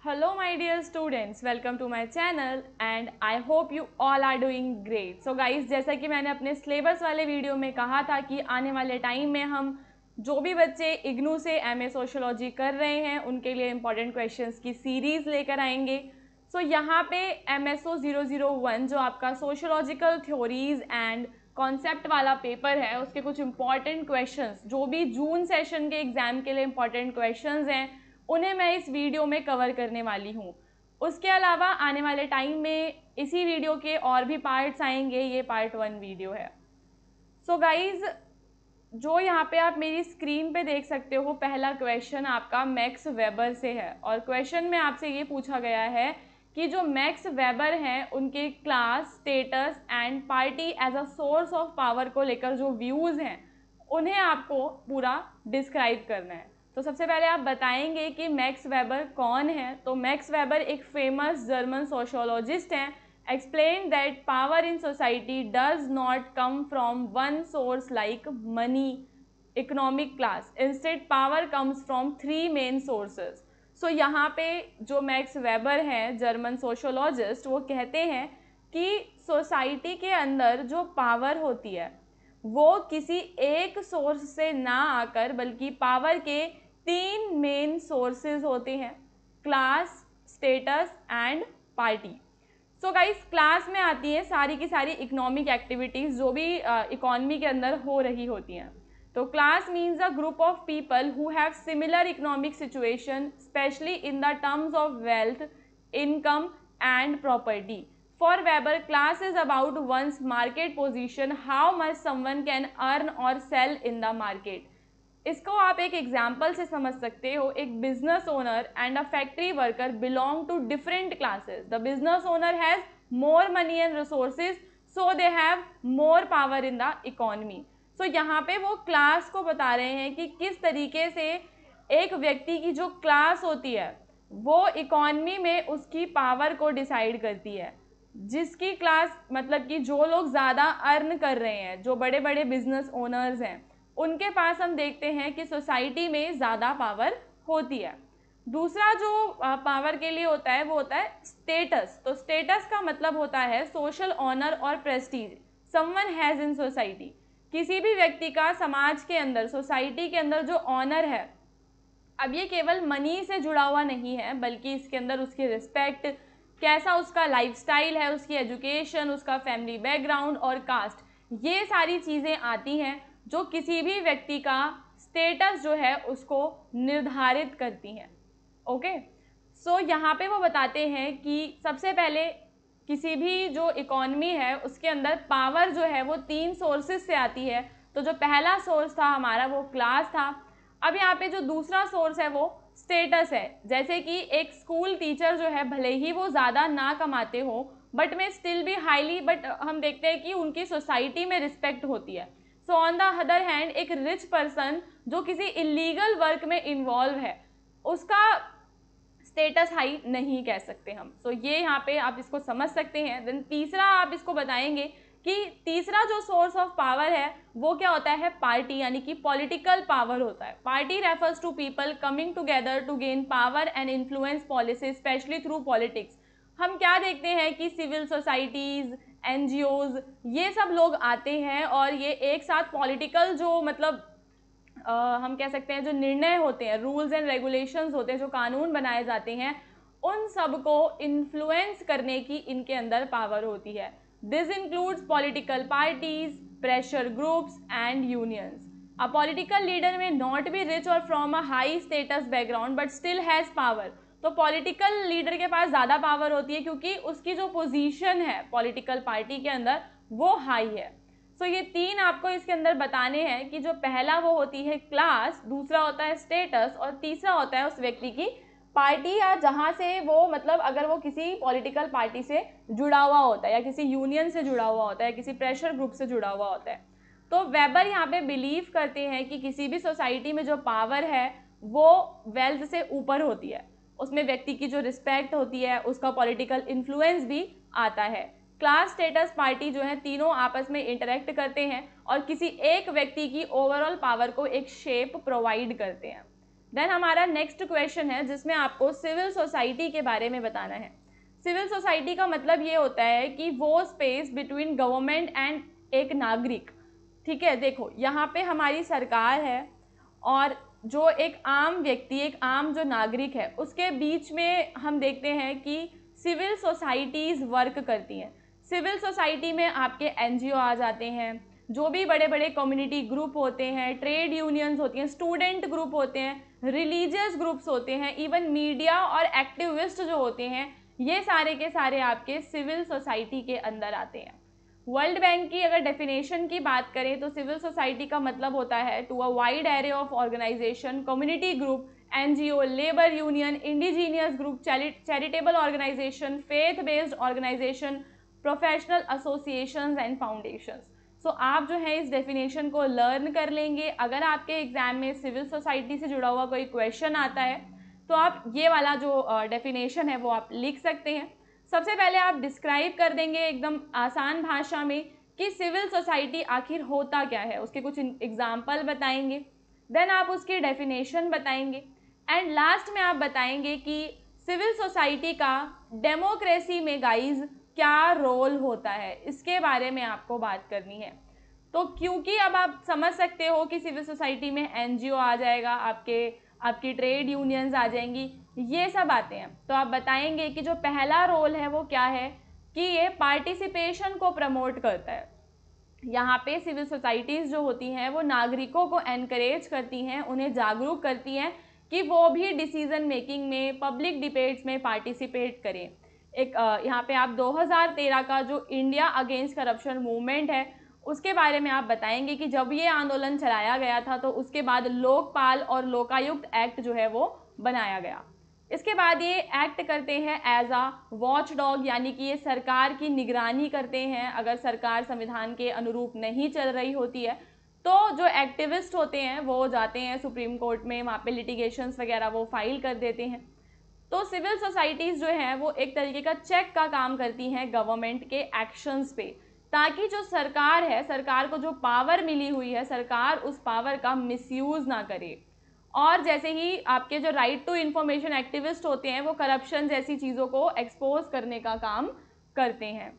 Hello my dear students, welcome to my channel and I hope you all are doing great. So guys, जैसा कि मैंने अपने syllabus वाले video में कहा था कि आने वाले टाइम में हम जो भी बच्चे इग्नू से एमए सोशियोलॉजी कर रहे हैं उनके लिए इम्पॉर्टेंट क्वेश्चंस की सीरीज़ लेकर आएंगे। सो यहाँ पे MSO 001 जो आपका सोशियोलॉजिकल थ्योरीज एंड कॉन्सेप्ट वाला पेपर है उसके कुछ इम्पॉर्टेंट क्वेश्चंस जो भी जून सेशन के एग्ज़ाम के लिए इम्पॉर्टेंट क्वेश्चंस हैं उन्हें मैं इस वीडियो में कवर करने वाली हूँ। उसके अलावा आने वाले टाइम में इसी वीडियो के और भी पार्ट्स आएंगे, ये पार्ट 1 वीडियो है। सो गाइज, जो यहाँ पे आप मेरी स्क्रीन पे देख सकते हो, पहला क्वेश्चन आपका मैक्स वेबर से है और क्वेश्चन में आपसे ये पूछा गया है कि जो मैक्स वेबर हैं उनके class, status and party as a source of power को लेकर जो व्यूज़ हैं उन्हें आपको पूरा डिस्क्राइब करना है। तो सबसे पहले आप बताएंगे कि मैक्स वेबर कौन है। तो मैक्स वेबर एक फेमस जर्मन सोशियोलॉजिस्ट हैं। Explain that power in society does not come from one source like money, economic class, instead power comes from 3 main sources. So यहाँ पे जो मैक्स वेबर हैं German sociologist, वो कहते हैं कि सोसाइटी के अंदर जो पावर होती है वो किसी एक सोर्स से ना आकर बल्कि पावर के 3 मेन सोर्सेज होते हैं, class, status and party. So guys, class में आती है सारी की सारी इकोनॉमिक एक्टिविटीज़ जो भी इकोनॉमी के अंदर हो रही होती हैं। तो class means a group of people who have similar economic situation specially in the terms of wealth, income and property. For Weber, class is about one's market position, how much someone can earn or sell in the market. इसको आप एक example से समझ सकते हो। एक business owner and a factory worker belong to different classes. The business owner has more money and resources, so they have more power in the economy. So यहाँ पे वो क्लास को बता रहे हैं कि किस तरीके से एक व्यक्ति की जो क्लास होती है वो इकोनॉमी में उसकी पावर को डिसाइड करती है। जिसकी क्लास मतलब कि जो लोग ज़्यादा अर्न कर रहे हैं, जो बड़े बड़े बिजनेस ओनर्स हैं, उनके पास हम देखते हैं कि सोसाइटी में ज़्यादा पावर होती है। दूसरा जो पावर के लिए होता है वो होता है स्टेटस। तो स्टेटस का मतलब होता है सोशल ऑनर और Prestige someone has in society. किसी भी व्यक्ति का समाज के अंदर, सोसाइटी के अंदर जो ऑनर है, अब ये केवल मनी से जुड़ा हुआ नहीं है बल्कि इसके अंदर उसकी रिस्पेक्ट, कैसा उसका लाइफस्टाइल है, उसकी एजुकेशन, उसका फैमिली बैकग्राउंड और कास्ट, ये सारी चीज़ें आती हैं जो किसी भी व्यक्ति का स्टेटस जो है उसको निर्धारित करती हैं। ओके, सो यहाँ पे वो बताते हैं कि सबसे पहले किसी भी जो इकोनॉमी है उसके अंदर पावर जो है वो 3 सोर्सेज से आती है। तो जो पहला सोर्स था हमारा वो क्लास था। अब यहाँ पे जो दूसरा सोर्स है वो स्टेटस है। जैसे कि एक स्कूल टीचर जो है भले ही वो ज़्यादा ना कमाते हो बट में स्टिल भी हाईली, बट हम देखते हैं कि उनकी सोसाइटी में रिस्पेक्ट होती है। So on the other hand एक रिच पर्सन जो किसी इलीगल वर्क में इन्वॉल्व है उसका स्टेटस हाई नहीं कह सकते हम। सो ये यहाँ पे आप इसको समझ सकते हैं। देन तीसरा आप इसको बताएंगे कि तीसरा जो सोर्स ऑफ पावर है वो क्या होता है, पार्टी, यानी कि पॉलिटिकल पावर होता है। Party refers to people coming together to gain power and influence policy specially through politics. हम क्या देखते हैं कि सिविल सोसाइटीज़, NGOs, ये सब लोग आते हैं और ये एक साथ पॉलिटिकल जो मतलब हम कह सकते हैं जो निर्णय होते हैं, रूल्स एंड रेगुलेशंस होते हैं, जो कानून बनाए जाते हैं, उन सब को इन्फ्लुएंस करने की इनके अंदर पावर होती है। This includes political parties, pressure groups and unions. A political leader में नॉट बी रिच और from a high status background but still has power. तो पॉलिटिकल लीडर के पास ज़्यादा पावर होती है क्योंकि उसकी जो पोजीशन है पॉलिटिकल पार्टी के अंदर वो हाई है। सो ये 3 आपको इसके अंदर बताने हैं कि जो पहला वो होती है क्लास, दूसरा होता है स्टेटस और तीसरा होता है उस व्यक्ति की पार्टी, या जहाँ से वो मतलब अगर वो किसी पॉलिटिकल पार्टी से जुड़ा हुआ होता है या किसी यूनियन से जुड़ा हुआ होता है, किसी प्रेशर ग्रुप से जुड़ा हुआ होता है। तो वेबर यहाँ पे बिलीव करते हैं कि किसी भी सोसाइटी में जो पावर है वो वेल्थ से ऊपर होती है, उसमें व्यक्ति की जो रिस्पेक्ट होती है, उसका पॉलिटिकल इन्फ्लुएंस भी आता है। क्लास, स्टेटस, पार्टी जो है तीनों आपस में इंटरेक्ट करते हैं और किसी एक व्यक्ति की ओवरऑल पावर को एक शेप प्रोवाइड करते हैं। देन हमारा नेक्स्ट क्वेश्चन है जिसमें आपको सिविल सोसाइटी के बारे में बताना है। सिविल सोसाइटी का मतलब ये होता है कि वो स्पेस बिटवीन गवर्नमेंट एंड एक नागरिक। ठीक है, देखो यहाँ पे हमारी सरकार है और जो एक आम व्यक्ति, एक आम जो नागरिक है, उसके बीच में हम देखते हैं कि सिविल सोसाइटीज़ वर्क करती हैं। सिविल सोसाइटी में आपके एनजीओ आ जाते हैं, जो भी बड़े बड़े कम्युनिटी ग्रुप होते हैं, ट्रेड यूनियंस होती हैं, स्टूडेंट ग्रुप होते हैं, रिलीजियस ग्रुप्स होते हैं, इवन मीडिया और एक्टिविस्ट जो होते हैं, ये सारे के सारे आपके सिविल सोसाइटी के अंदर आते हैं। वर्ल्ड बैंक की अगर डेफिनेशन की बात करें तो सिविल सोसाइटी का मतलब होता है to a wide array of organisation, community group, NGO, labour union, indigenous group, charitable organisation, faith based organisation, professional associations and foundations. So आप जो है इस डेफिनेशन को लर्न कर लेंगे। अगर आपके एग्जाम में सिविल सोसाइटी से जुड़ा हुआ कोई क्वेश्चन आता है तो आप ये वाला जो डेफिनेशन है वो आप लिख सकते हैं। सबसे पहले आप डिस्क्राइब कर देंगे एकदम आसान भाषा में कि सिविल सोसाइटी आखिर होता क्या है, उसके कुछ एग्जाम्पल बताएंगे, देन आप उसकी डेफिनेशन बताएंगे एंड लास्ट में आप बताएंगे कि सिविल सोसाइटी का डेमोक्रेसी में गाइज क्या रोल होता है, इसके बारे में आपको बात करनी है। तो क्योंकि अब आप समझ सकते हो कि सिविल सोसाइटी में एनजीओ आ जाएगा, आपकी ट्रेड यूनियंस आ जाएंगी, ये सब आते हैं, तो आप बताएंगे कि जो पहला रोल है वो क्या है कि ये पार्टिसिपेशन को प्रमोट करता है। यहाँ पे सिविल सोसाइटीज़ जो होती हैं वो नागरिकों को एनकरेज करती हैं, उन्हें जागरूक करती हैं कि वो भी डिसीजन मेकिंग में, पब्लिक डिबेट्स में पार्टिसिपेट करें। एक यहाँ पे आप 2013 का जो इंडिया अगेंस्ट करप्शन मूवमेंट है उसके बारे में आप बताएंगे कि जब ये आंदोलन चलाया गया था तो उसके बाद लोकपाल और लोकायुक्त एक्ट जो है वो बनाया गया। इसके बाद ये एक्ट करते हैं एज आ वॉच डॉग, यानी कि ये सरकार की निगरानी करते हैं। अगर सरकार संविधान के अनुरूप नहीं चल रही होती है तो जो एक्टिविस्ट होते हैं वो जाते हैं सुप्रीम कोर्ट में, वहाँ पे लिटिगेशंस वगैरह वो फाइल कर देते हैं। तो सिविल सोसाइटीज़ जो हैं वो एक तरीके का चेक का काम करती हैं गवर्नमेंट के एक्शंस पे, ताकि जो सरकार है, सरकार को जो पावर मिली हुई है, सरकार उस पावर का मिसयूज़ ना करे। और जैसे ही आपके जो राइट टू इन्फॉर्मेशन एक्टिविस्ट होते हैं वो करप्शन जैसी चीज़ों को एक्सपोज करने का काम करते हैं।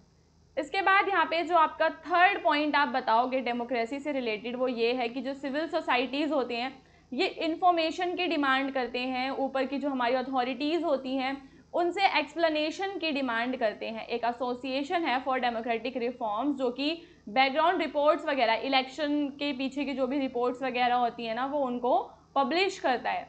इसके बाद यहाँ पे जो आपका थर्ड पॉइंट आप बताओगे डेमोक्रेसी से रिलेटेड वो ये है कि जो सिविल सोसाइटीज़ होते हैं ये इन्फॉर्मेशन की डिमांड करते हैं, ऊपर की जो हमारी अथॉरिटीज़ होती हैं उनसे एक्सप्लेनेशन की डिमांड करते हैं। एक एसोसिएशन है फॉर डेमोक्रेटिक रिफॉर्म्स जो कि बैकग्राउंड रिपोर्ट्स वगैरह, इलेक्शन के पीछे की जो भी रिपोर्ट्स वगैरह होती हैं ना वो उनको पब्लिश करता है।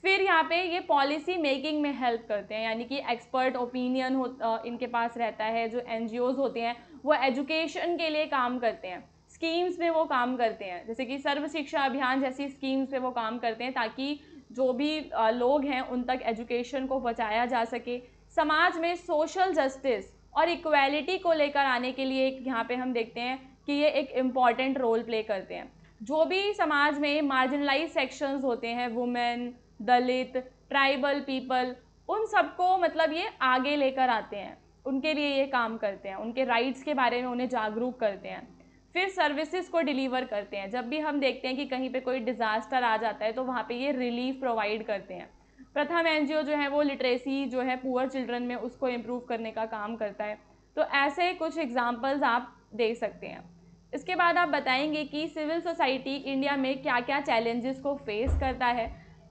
फिर यहाँ पे ये पॉलिसी मेकिंग में हेल्प करते हैं, यानी कि एक्सपर्ट ओपिनियन इनके पास रहता है। जो एनजीओज होते हैं वो एजुकेशन के लिए काम करते हैं, स्कीम्स में वो काम करते हैं, जैसे कि सर्व शिक्षा अभियान जैसी स्कीम्स पे वो काम करते हैं ताकि जो भी लोग हैं उन तक एजुकेशन को पहुँचाया जा सके। समाज में सोशल जस्टिस और इक्वालिटी को लेकर आने के लिए यहाँ पे हम देखते हैं कि ये एक इम्पॉर्टेंट रोल प्ले करते हैं। जो भी समाज में मार्जिनलाइज सेक्शंस होते हैं, वुमेन, दलित, ट्राइबल पीपल, उन सबको मतलब ये आगे लेकर आते हैं, उनके लिए ये काम करते हैं, उनके राइट्स के बारे में उन्हें जागरूक करते हैं। फिर सर्विसेज को डिलीवर करते हैं। जब भी हम देखते हैं कि कहीं पे कोई डिज़ास्टर आ जाता है तो वहाँ पे ये रिलीफ प्रोवाइड करते हैं। प्रथम एनजीओ जो है वो लिटरेसी जो है पुअर चिल्ड्रन में उसको इम्प्रूव करने का काम करता है। तो ऐसे कुछ एग्जाम्पल्स आप दे सकते हैं। इसके बाद आप बताएंगे कि सिविल सोसाइटी इंडिया में क्या क्या चैलेंजेस को फेस करता है,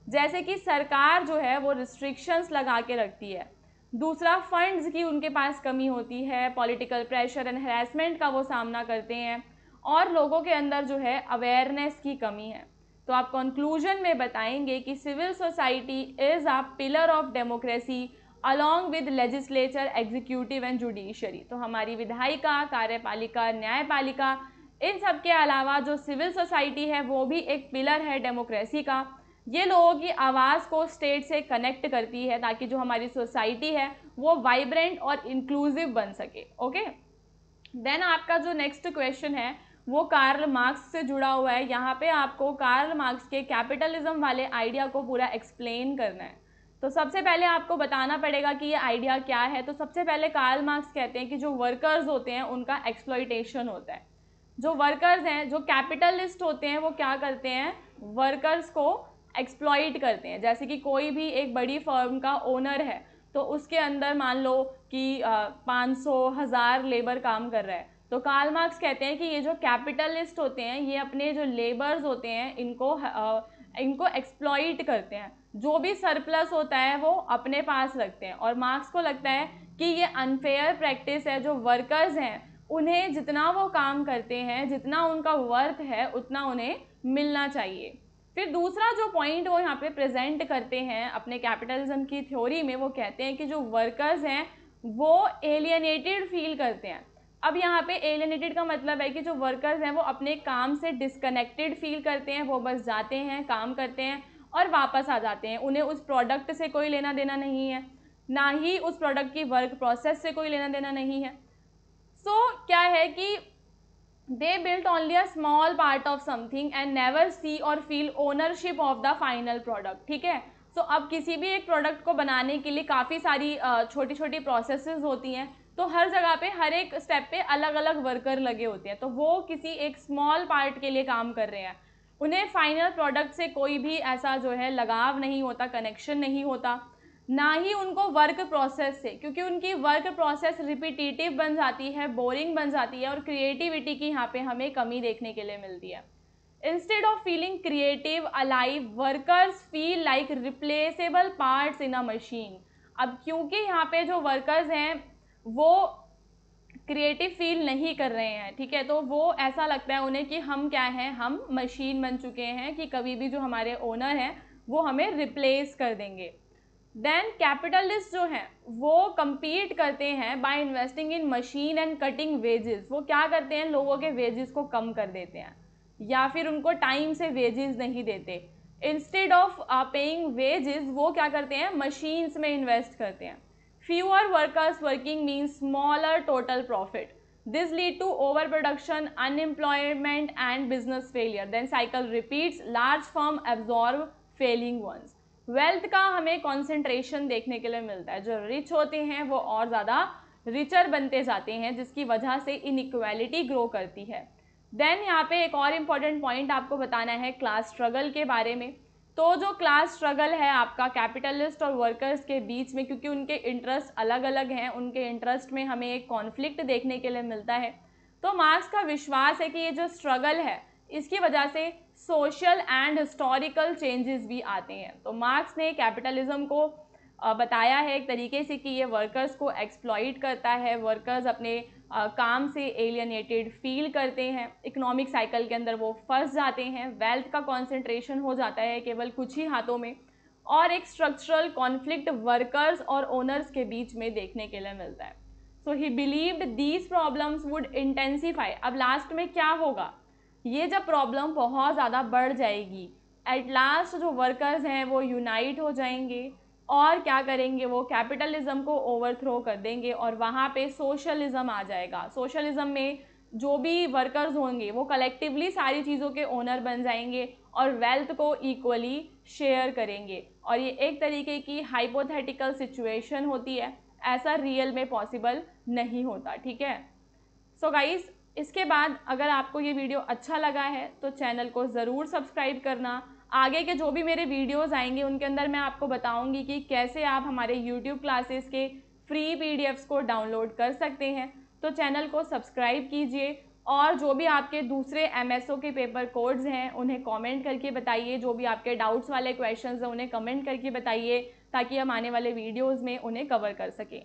जैसे कि सरकार जो है वो रिस्ट्रिक्शंस लगा के रखती है। दूसरा, फंड्स की उनके पास कमी होती है, पॉलिटिकल प्रेशर एंड हैरेसमेंट का वो सामना करते हैं और लोगों के अंदर जो है अवेयरनेस की कमी है। तो आप कंक्लूजन में बताएंगे कि civil society is a pillar of democracy along with legislature, executive and judiciary. तो हमारी विधायिका, कार्यपालिका, न्यायपालिका, इन सब के अलावा जो सिविल सोसाइटी है वो भी एक पिलर है डेमोक्रेसी का। ये लोगों की आवाज़ को स्टेट से कनेक्ट करती है ताकि जो हमारी सोसाइटी है वो वाइब्रेंट और इंक्लूसिव बन सके। ओके, देन आपका जो नेक्स्ट क्वेश्चन है वो कार्ल मार्क्स से जुड़ा हुआ है। यहाँ पे आपको कार्ल मार्क्स के कैपिटलिज्म वाले आइडिया को पूरा एक्सप्लेन करना है। तो सबसे पहले आपको बताना पड़ेगा कि ये आइडिया क्या है। तो सबसे पहले कार्ल मार्क्स कहते हैं कि जो वर्कर्स होते हैं उनका एक्सप्लॉइटेशन होता है। जो वर्कर्स हैं, जो कैपिटलिस्ट होते हैं वो क्या करते हैं, वर्कर्स को एक्सप्लॉइट करते हैं। जैसे कि कोई भी एक बड़ी फर्म का ओनर है तो उसके अंदर मान लो कि 500,000 लेबर काम कर रहा है, तो कार्ल मार्क्स कहते हैं कि ये जो कैपिटलिस्ट होते हैं ये अपने जो लेबर्स होते हैं इनको एक्सप्लॉइट करते हैं, जो भी सरप्लस होता है वो अपने पास रखते हैं। और मार्क्स को लगता है कि ये अनफेयर प्रैक्टिस है, जो वर्कर्स हैं उन्हें जितना वो काम करते हैं, जितना उनका वर्थ है उतना उन्हें मिलना चाहिए। फिर दूसरा जो पॉइंट वो यहाँ पे प्रेजेंट करते हैं अपने कैपिटलिज्म की थ्योरी में, वो कहते हैं कि जो वर्कर्स हैं वो एलियनेटेड फील करते हैं। अब यहाँ पे एलियनेटेड का मतलब है कि जो वर्कर्स हैं वो अपने काम से डिस्कनेक्टेड फील करते हैं, वो बस जाते हैं, काम करते हैं और वापस आ जाते हैं, उन्हें उस प्रोडक्ट से कोई लेना देना नहीं है, ना ही उस प्रोडक्ट की वर्क प्रोसेस से कोई लेना देना नहीं है। क्या है कि they built only a small part of something and never see or feel ownership of the final product। ठीक है, अब किसी भी एक प्रोडक्ट को बनाने के लिए काफ़ी सारी छोटी छोटी प्रोसेसेस होती हैं, तो हर जगह पे हर एक स्टेप पे अलग अलग वर्कर लगे होते हैं, तो वो किसी एक स्मॉल पार्ट के लिए काम कर रहे हैं, उन्हें फाइनल प्रोडक्ट से कोई भी ऐसा जो है लगाव नहीं होता, कनेक्शन नहीं होता, ना ही उनको वर्क प्रोसेस से, क्योंकि उनकी वर्क प्रोसेस रिपीटेटिव बन जाती है, बोरिंग बन जाती है और क्रिएटिविटी की यहाँ पे हमें कमी देखने के लिए मिलती है। Instead of feeling creative alive, workers feel like replaceable parts in a machine. अब क्योंकि यहाँ पे जो वर्कर्स हैं वो क्रिएटिव फील नहीं कर रहे हैं, ठीक है, तो वो ऐसा लगता है उन्हें कि हम क्या हैं, हम मशीन बन चुके हैं, कि कभी भी जो हमारे ओनर हैं वो हमें रिप्लेस कर देंगे। देन कैपिटलिस्ट जो हैं वो compete करते हैं by investing in machine and cutting wages. वो क्या करते हैं, लोगों के वेजेस को कम कर देते हैं या फिर उनको टाइम से वेजेस नहीं देते। इंस्टेड ऑफ पेइंग वेजेस वो क्या करते हैं, मशीन्स में इन्वेस्ट करते हैं। Fewer workers working means smaller total profit, this lead to over production, unemployment and business failure. Then cycle repeats, large firm absorb failing ones. Wealth का हमें concentration देखने के लिए मिलता है, जो रिच होते हैं वो और ज़्यादा रिचर बनते जाते हैं, जिसकी वजह से इनइक्वालिटी ग्रो करती है। देन यहाँ पे एक और इम्पॉर्टेंट पॉइंट आपको बताना है क्लास स्ट्रगल के बारे में। तो जो क्लास स्ट्रगल है आपका कैपिटलिस्ट और वर्कर्स के बीच में, क्योंकि उनके इंटरेस्ट अलग अलग हैं, उनके इंटरेस्ट में हमें एक कॉन्फ्लिक्ट देखने के लिए मिलता है। तो मार्क्स का विश्वास है कि ये जो स्ट्रगल है इसकी वजह से सोशल एंड हिस्टोरिकल चेंजेस भी आते हैं। तो मार्क्स ने कैपिटलिज्म को बताया है एक तरीके से कि ये वर्कर्स को एक्सप्लॉइट करता है, वर्कर्स अपने काम से एलियनेटेड फील करते हैं, इकोनॉमिक साइकिल के अंदर वो फंस जाते हैं, वेल्थ का कॉन्सेंट्रेशन हो जाता है केवल कुछ ही हाथों में, और एक स्ट्रक्चरल कॉन्फ्लिक्ट वर्कर्स और ओनर्स के बीच में देखने के लिए मिलता है। So he believed these problems would intensify. अब लास्ट में क्या होगा, ये जब प्रॉब्लम बहुत ज़्यादा बढ़ जाएगी, एट लास्ट जो वर्कर्स हैं वो यूनाइट हो जाएंगे और क्या करेंगे, वो कैपिटलिज्म को ओवरथ्रो कर देंगे और वहाँ पे सोशलिज्म आ जाएगा। सोशलिज्म में जो भी वर्कर्स होंगे वो कलेक्टिवली सारी चीज़ों के ओनर बन जाएंगे और वेल्थ को इक्वली शेयर करेंगे, और ये एक तरीके की हाइपोथेटिकल सिचुएशन होती है, ऐसा रियल में पॉसिबल नहीं होता। ठीक है, सो गाइस, इसके बाद अगर आपको ये वीडियो अच्छा लगा है तो चैनल को ज़रूर सब्सक्राइब करना। आगे के जो भी मेरे वीडियोस आएंगे उनके अंदर मैं आपको बताऊंगी कि कैसे आप हमारे YouTube क्लासेस के फ्री PDFs को डाउनलोड कर सकते हैं। तो चैनल को सब्सक्राइब कीजिए और जो भी आपके दूसरे MSO के पेपर कोड्स हैं उन्हें कमेंट करके बताइए, जो भी आपके डाउट्स वाले क्वेश्चंस हैं उन्हें कमेंट करके बताइए, ताकि हम आने वाले वीडियोज़ में उन्हें कवर कर सकें।